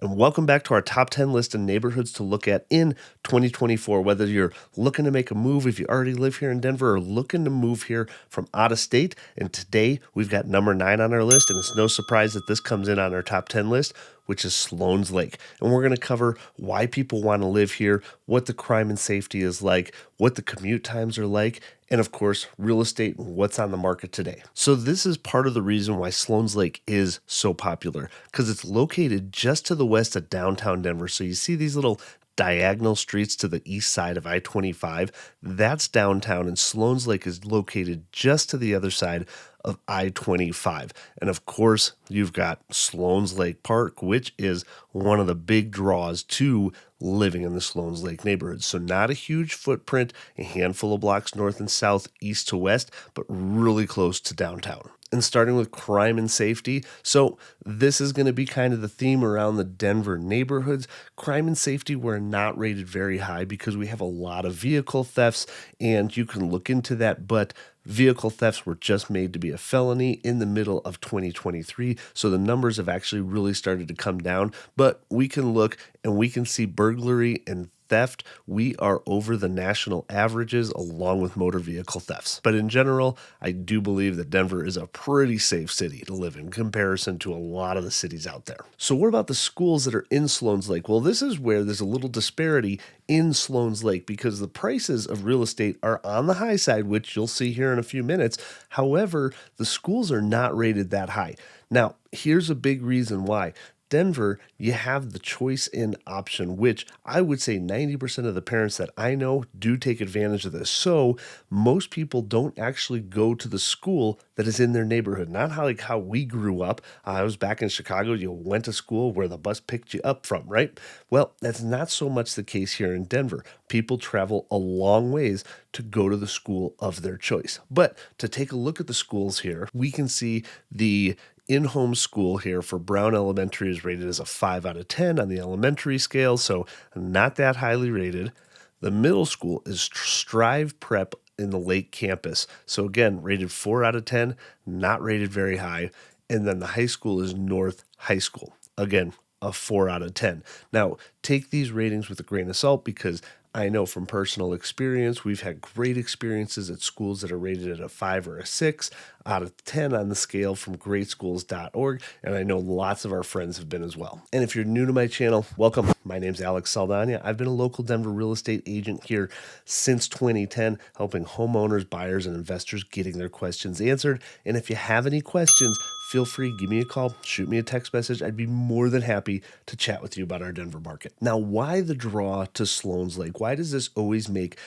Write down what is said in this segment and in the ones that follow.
and welcome back to our top 10 list of neighborhoods to look at in 2024. Whether you're looking to make a move, if you already live here in Denver, or looking to move here from out of state. And today we've got number 9 on our list, and it's no surprise that this comes in on our top 10 list, which is Sloans Lake. And we're going to cover why people want to live here, what the crime and safety is like, what the commute times are like, and of course, real estate and what's on the market today. So this is part of the reason why Sloans Lake is so popular, because it's located just to the west of downtown Denver. So you see these little diagonal streets to the east side of I-25, that's downtown, and Sloans Lake is located just to the other side of I-25. And of course, you've got Sloans Lake Park, which is one of the big draws to living in the Sloans Lake neighborhood. So not a huge footprint, a handful of blocks north and south, east to west, but really close to downtown. And starting with crime and safety. So this is going to be kind of the theme around the Denver neighborhoods. Crime and safety were not rated very high because we have a lot of vehicle thefts, and you can look into that, but vehicle thefts were just made to be a felony in the middle of 2023. So the numbers have actually really started to come down, but we can look and we can see burglary and theft. We are over the national averages along with motor vehicle thefts. But in general, I do believe that Denver is a pretty safe city to live in comparison to a lot of the cities out there. So what about the schools that are in Sloans Lake? Well, this is where there's a little disparity in Sloans Lake because the prices of real estate are on the high side, which you'll see here in a few minutes. However, the schools are not rated that high. Now, here's a big reason why. Denver, you have the choice in option, which I would say 90% of the parents that I know do take advantage of this. So most people don't actually go to the school that is in their neighborhood. Not how we grew up. I was back in Chicago. You went to school where the bus picked you up from, right? Well, that's not so much the case here in Denver. People travel a long ways to go to the school of their choice. But to take a look at the schools here, we can see the in-home school here for Brown Elementary is rated as a 5 out of 10 on the elementary scale, so not that highly rated. The middle school is Strive Prep in the Lake campus. So again, rated 4 out of 10, not rated very high. And then the high school is North High School. Again, a 4 out of 10. Now, take these ratings with a grain of salt because I know from personal experience, we've had great experiences at schools that are rated at a 5 or a 6 out of 10 on the scale from greatschools.org, and I know lots of our friends have been as well. And if you're new to my channel, welcome. My name's Alex Saldana. I've been a local Denver real estate agent here since 2010, helping homeowners, buyers, and investors getting their questions answered. And if you have any questions, feel free, give me a call, shoot me a text message. I'd be more than happy to chat with you about our Denver market. Now, why the draw to Sloans Lake? Why does this always make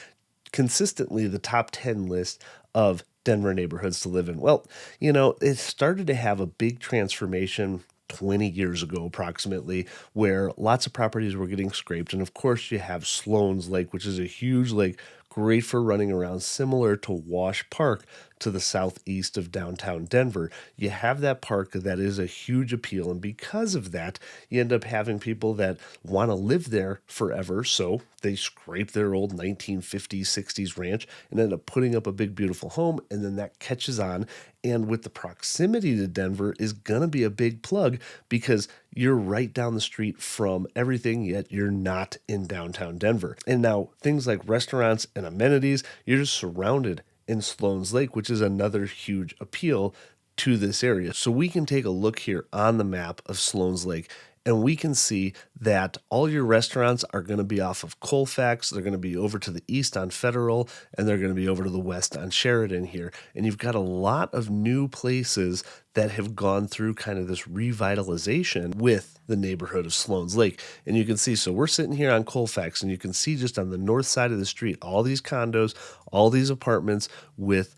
consistently the top 10 list of Denver neighborhoods to live in? Well, it started to have a big transformation 20 years ago approximately, where lots of properties were getting scraped. And of course, you have Sloans Lake, which is a huge lake, great for running around, similar to Wash Park to the southeast of downtown Denver. You have that park that is a huge appeal, and because of that, you end up having people that want to live there forever, so they scrape their old 1950s, 60s ranch and end up putting up a big, beautiful home, and then that catches on. And with the proximity to Denver is going to be a big plug because you're right down the street from everything, yet you're not in downtown Denver. And now things like restaurants and amenities, you're just surrounded in Sloans Lake, which is another huge appeal to this area. So we can take a look here on the map of Sloans Lake, and we can see that all your restaurants are going to be off of Colfax. They're going to be over to the east on Federal, and they're going to be over to the west on Sheridan here. And you've got a lot of new places that have gone through kind of this revitalization with the neighborhood of Sloans Lake. And you can see, so we're sitting here on Colfax, and you can see just on the north side of the street, all these condos, all these apartments with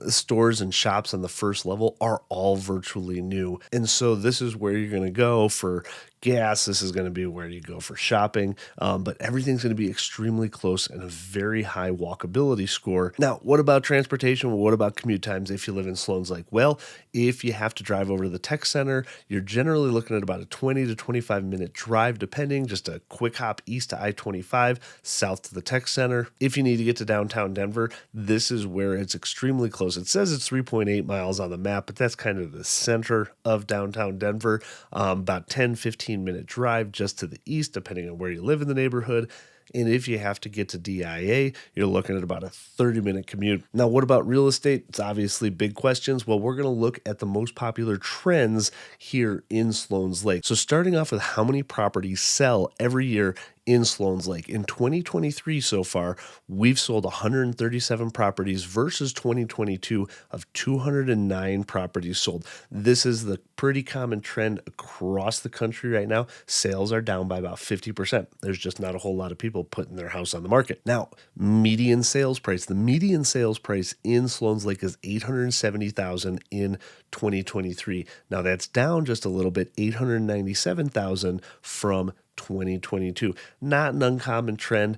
stores and shops on the first level are all virtually new. And so this is where you're going to go for gas. This is going to be where you go for shopping, but everything's going to be extremely close and a very high walkability score. Now, what about transportation? What about commute times if you live in Sloans Lake? Well, if you have to drive over to the tech center, you're generally looking at about a 20 to 25 minute drive, depending, just a quick hop east to I-25, south to the tech center. If you need to get to downtown Denver, this is where it's extremely close. It says it's 3.8 miles on the map, but that's kind of the center of downtown Denver, about 10, 15 15-minute drive just to the east, depending on where you live in the neighborhood. And if you have to get to DIA, you're looking at about a 30-minute commute. Now, what about real estate? It's obviously big questions. Well, we're going to look at the most popular trends here in Sloans Lake. So starting off with how many properties sell every year in Sloans Lake. In 2023 so far, we've sold 137 properties versus 2022 of 209 properties sold. This is the pretty common trend across the country right now. Sales are down by about 50%. There's just not a whole lot of people putting their house on the market. Now, median sales price. The median sales price in Sloans Lake is $870,000 in 2023. Now that's down just a little bit, $897,000 from 2022. Not an uncommon trend.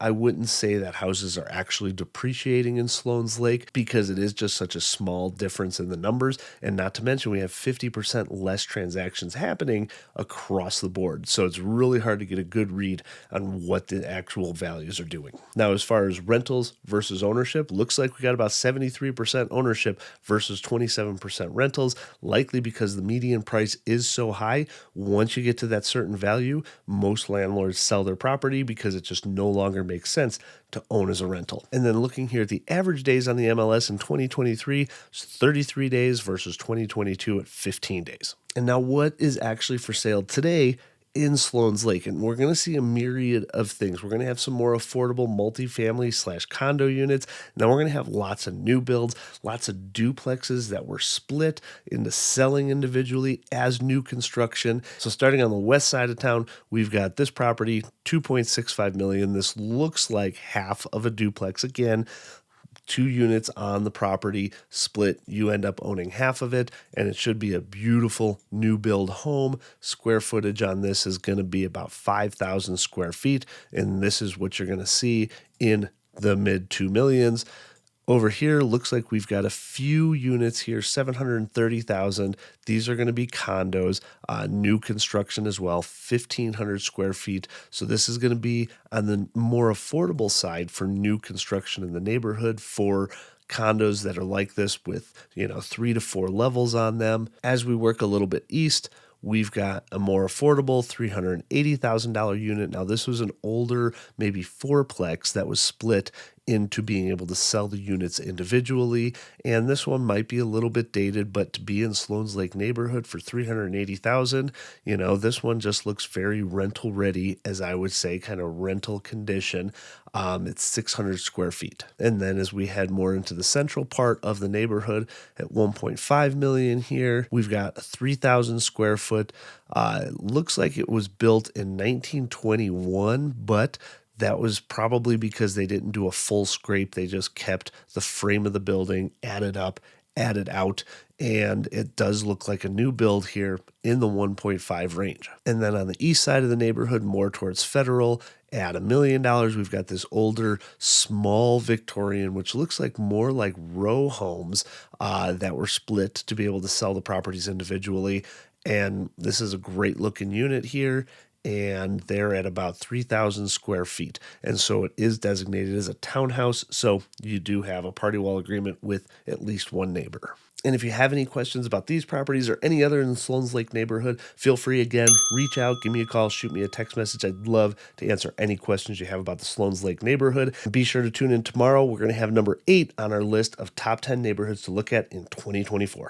I wouldn't say that houses are actually depreciating in Sloans Lake because it is just such a small difference in the numbers. And not to mention, we have 50% less transactions happening across the board. So it's really hard to get a good read on what the actual values are doing. Now, as far as rentals versus ownership, looks like we got about 73% ownership versus 27% rentals, likely because the median price is so high. Once you get to that certain value, most landlords sell their property because it just no longer makes sense to own as a rental. And then looking here at the average days on the MLS in 2023, it's 33 days versus 2022 at 15 days. And now what is actually for sale today in Sloans Lake? And we're going to see a myriad of things. We're going to have some more affordable multifamily / condo units. Now we're going to have lots of new builds, lots of duplexes that were split into selling individually as new construction. So starting on the west side of town, we've got this property, $2.65 million. This looks like half of a duplex. Again, 2 units on the property split, you end up owning half of it, and it should be a beautiful new build home. Square footage on this is going to be about 5,000 square feet, and this is what you're going to see in the mid 2 millions. Over here, looks like we've got a few units here, 730,000. These are going to be condos, new construction as well, 1,500 square feet. So this is going to be on the more affordable side for new construction in the neighborhood for condos that are like this with, 3 to 4 levels on them. As we work a little bit east, we've got a more affordable $380,000 unit. Now, this was an older, maybe fourplex that was split into being able to sell the units individually. And this one might be a little bit dated, but to be in Sloans Lake neighborhood for $380,000, this one just looks very rental ready, as I would say, kind of rental condition. It's 600 square feet. And then as we head more into the central part of the neighborhood at 1.5 million here, we've got a 3,000 square foot. Looks like it was built in 1921, but that was probably because they didn't do a full scrape. They just kept the frame of the building, added up, added out, and it does look like a new build here in the 1.5 range. And then on the east side of the neighborhood, more towards Federal, at $1 million, we've got this older, small Victorian, which looks like more like row homes that were split to be able to sell the properties individually. And this is a great looking unit here, and they're at about 3,000 square feet. And so it is designated as a townhouse, so you do have a party wall agreement with at least one neighbor. And if you have any questions about these properties or any other in the Sloans Lake neighborhood, feel free, again, reach out, give me a call, shoot me a text message. I'd love to answer any questions you have about the Sloans Lake neighborhood. Be sure to tune in tomorrow. We're going to have number 8 on our list of top 10 neighborhoods to look at in 2024.